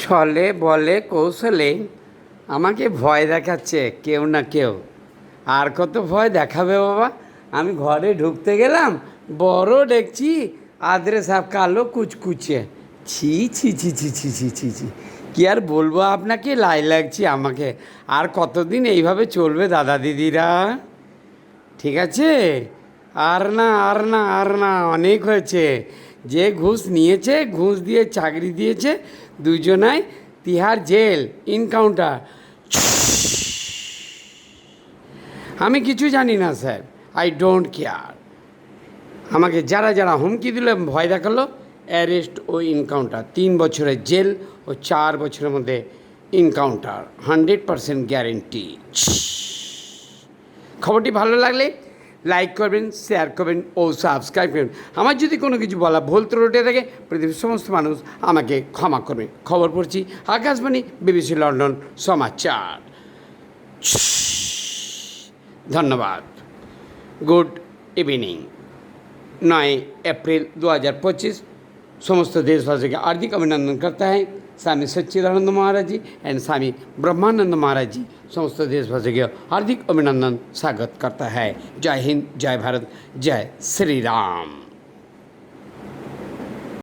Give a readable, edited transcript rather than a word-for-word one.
ছলে বলে কৌশলে আমাকে ভয় দেখাচ্ছে কেউ না কেউ। আর কত ভয় দেখাবে বাবা। আমি ঘরে ঢুকতে গেলাম, বড় দেখছি আদরে সাহেব কালো কুচকুচে। ছি ছি ছি ছি ছি ছি ছি ছি, কী আর বলবো আপনাকে, লাই লাগছে আমাকে। আর কতদিন এইভাবে চলবে দাদা দিদিরা? ঠিক আছে, আর না আর না আর না, অনেক হয়েছে। যে ঘুষ নিয়েছে, ঘুষ দিয়ে চাকরি দিয়েছে, দুজনাই তিহার জেল ইনকাউন্টার। আমি কিছু জানি না স্যার, আই ডোন্ট কেয়ার। আমাকে যারা যারা হুমকি দিল, ভয় দেখালো, অ্যারেস্ট ও ইনকাউন্টার, 3 বছরের জেল ও 4 বছরের মধ্যে ইনকাউন্টার, 100% গ্যারেন্টি। খবরটি ভালো লাগলে লাইক করবেন, শেয়ার করবেন ও সাবস্ক্রাইব করবেন। আমার যদি কোনো কিছু বলা ভুল ত্রুটি থাকে, পৃথিবীর সমস্ত মানুষ আমাকে ক্ষমা করবে। খবর পড়ছি আকাশবাণী, বিবিসি লন্ডন সমাচার। ধন্যবাদ। Good evening. 9 अप्रैल 2025 समस्त देशवासियों के हार्दिक अभिनंदन करता है स्वामी सच्चिदानंद महाराज जी एंड स्वामी ब्रह्मानंद महाराज जी। समस्त देशवासियों के हार्दिक अभिनंदन स्वागत करता है। जय हिंद, जय भारत, जय श्री राम।